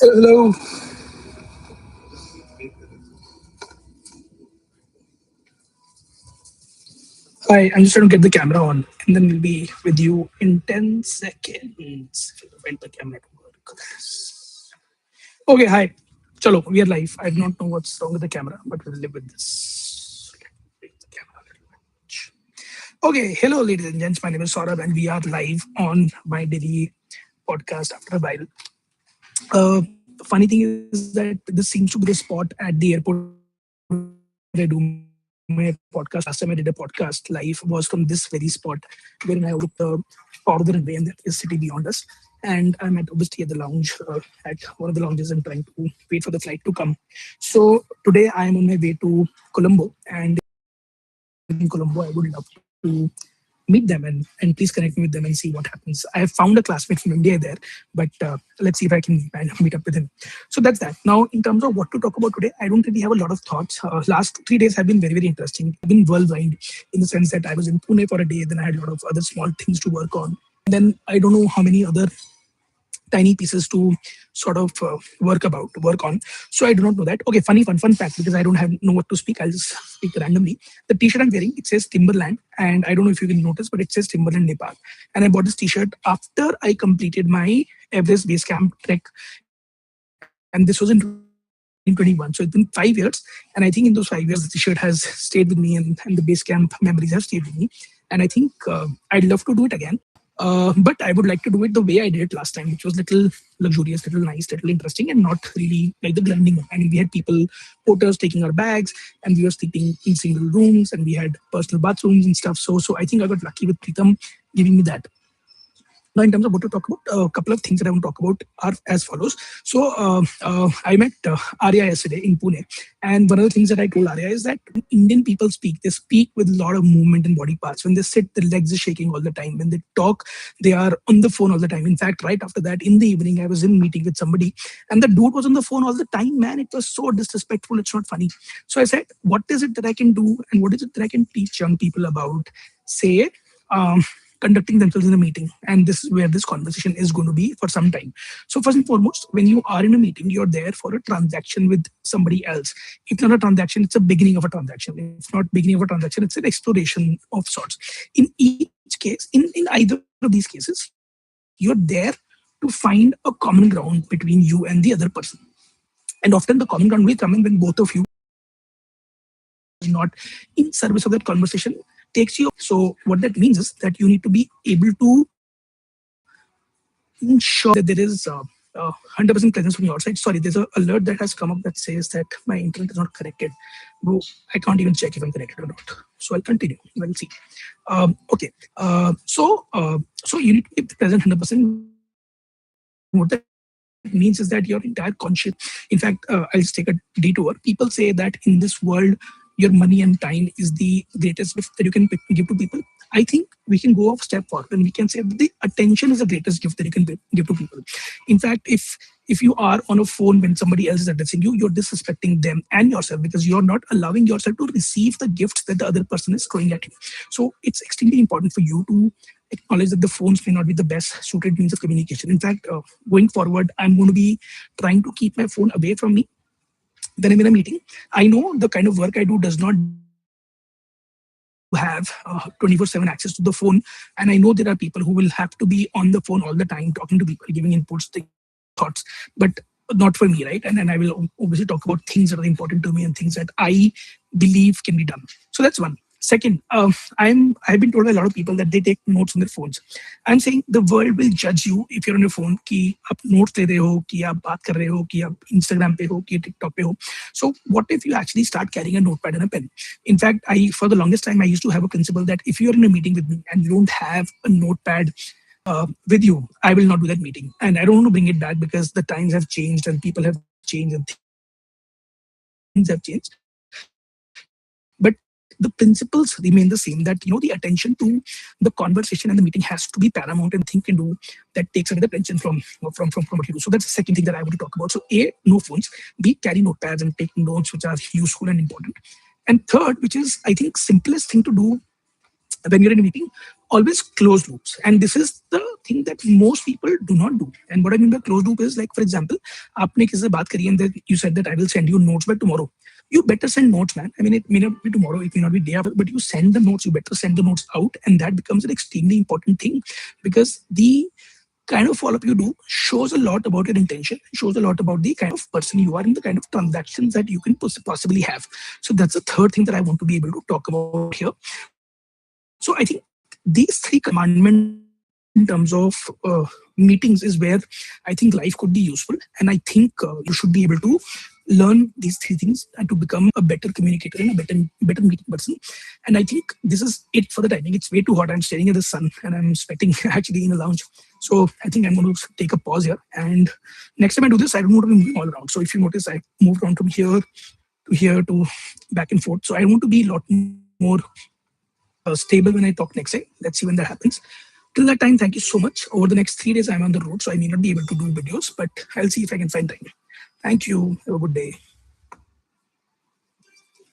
Hello. Hi, I'm just trying to get the camera on and then we'll be with you in 10 seconds. Wait the camera to work. Okay, hi. Chalo, we are live. I do not know what's wrong with the camera, but we'll live with this. Raise the camera a little bit. Okay, hello, ladies and gents. My name is Saurabh, and we are live on my daily podcast after a while. The funny thing is that this seems to be the spot at the airport where I do my podcast. Last time I did a podcast live was from this very spot wherein I overlooked the farther away and that is city beyond us. And I'm at obviously at the lounge at one of the lounges and trying to wait for the flight to come. So today I am on my way to Colombo, and if anyone is listening in Colombo, I would love to meet them and please connect me with them and see what happens. I have found a classmate from India there, but let's see if I can meet up with him. So that's that. Now, in terms of what to talk about today, I don't really have a lot of thoughts. Last 3 days have been very, very interesting. I've been worldwide in the sense that I was in Pune for a day, then I had a lot of other small things to work on. And then I don't know how many other tiny pieces to sort of work on. So I do not know that. Okay, fun fact, because I don't have know what to speak, I'll just speak randomly. The t-shirt I'm wearing, it says Timberland, and I don't know if you can notice, but it says Timberland Nepal. And I bought this t-shirt after I completed my Everest base camp trek, and this was in 2021. So it's been 5 years, and I think in those 5 years the t-shirt has stayed with me, and the base camp memories have stayed with me. And I think I'd love to do it again. But I would like to do it the way I did it last time, which was little luxurious, little nice, little interesting, and not really like the blending one. I mean, we had people, porters taking our bags, and we were sleeping in single rooms, and we had personal bathrooms and stuff. So I think I got lucky with Pritam giving me that. Now, in terms of what to talk about, a couple of things that I want to talk about are as follows. So, I met Aarya yesterday in Pune, and one of the things that I told Aarya is that when Indian people speak, they speak with a lot of movement in body parts. When they sit, their legs are shaking all the time. When they talk, they are on the phone all the time. In fact, right after that, in the evening, I was in meeting with somebody, and the dude was on the phone all the time. Man, it was so disrespectful. It's not funny. So I said, what is it that I can do, and what is it that I can teach young people about? Say, um, conducting themselves in a meeting, and this is where this conversation is going to be for some time. So first and foremost, when you are in a meeting, you're there for a transaction with somebody else. If not a transaction, it's a beginning of a transaction. If not beginning of a transaction, it's an exploration of sorts. In each case, in either of these cases, you're there to find a common ground between you and the other person. And often the common ground will come in when both of you is not in service of that conversation takes you away. So what that means is that you need to be able to ensure that there is 100% presence from your side. Sorry, there's an alert that has come up that says that my internet is not connected. Bro, I can't even check if I'm connected or not. So I'll continue. We'll see. Okay. So you need to be present 100%. What that means is that your entire conscious. In fact, I'll just take a detour. People say that in this world, your money and time is the greatest gift that you can give to people. I think we can go a step forward and we can say that the attention is the greatest gift that you can give to people. In fact, if you are on a phone when somebody else is addressing you, you're disrespecting them and yourself because you're not allowing yourself to receive the gifts that the other person is throwing at you. So it's extremely important for you to acknowledge that the phones may not be the best suited means of communication. In fact, going forward, I'm going to be trying to keep my phone away from me when I'm in a meeting. I know the kind of work I do does not demand you to have 24/7 access to the phone, and I know there are people who will have to be on the phone all the time, talking to people, giving inputs, thinking thoughts, but not for me, right? And I will obviously talk about things that are important to me and things that I believe can be done. So that's one. Second, I've been told by a lot of people that they take notes on their phones. I'm saying the world will judge you if you're on your phone कि आप notes ले रहे हो, कि आप बात कर रहे हो, कि आप Instagram पे हो, कि TikTok पे हो. So what if you actually start carrying a notepad and a pen? In fact, for the longest time I used to have a principle that if you're in a meeting with me and you don't have a notepad with you, I will not do that meeting. And I don't want to bring it back because the times have changed and people have changed and things have changed. But the principles remain the same, that the attention to the conversation and the meeting has to be paramount, and nothing can do that takes away the attention from what you do. So that's the second thing that I want to talk about. So A, no phones. B, carry notepads and take notes which are useful and important. And third, which is I think simplest thing to do when you're in a meeting, always closed loops. And this is the thing that most people do not do. And what I mean by closed loop is, like, for example, आपने किसी से बात करी and then you said that I will send you notes by tomorrow. You better send notes, man. I mean, it may not be tomorrow, it may not be day after, but you send the notes. You better send the notes out, and that becomes an extremely important thing, because the kind of follow-up you do shows a lot about your intention, shows a lot about the kind of person you are and the kind of transactions that you can possibly have. So that's the third thing that I want to be able to talk about here. So I think these three commandments in terms of meetings is where I think life could be useful. And I think you should be able to learn these three things and to become a better communicator and a better meeting person. And I think this is it for the timing. It's way too hot. I'm staring at the sun and I'm sweating actually in a lounge. So I think I'm going to take a pause here. And next time I do this, I don't want to be moving all around. So if you notice, I moved around from here to here to back and forth. So I want to be a lot more stable when I talk next time. Let's see when that happens. Till that time, thank you so much. Over the next 3 days, I'm on the road, so I may not be able to do videos, but I'll see if I can find time. Thank you. Have a good day.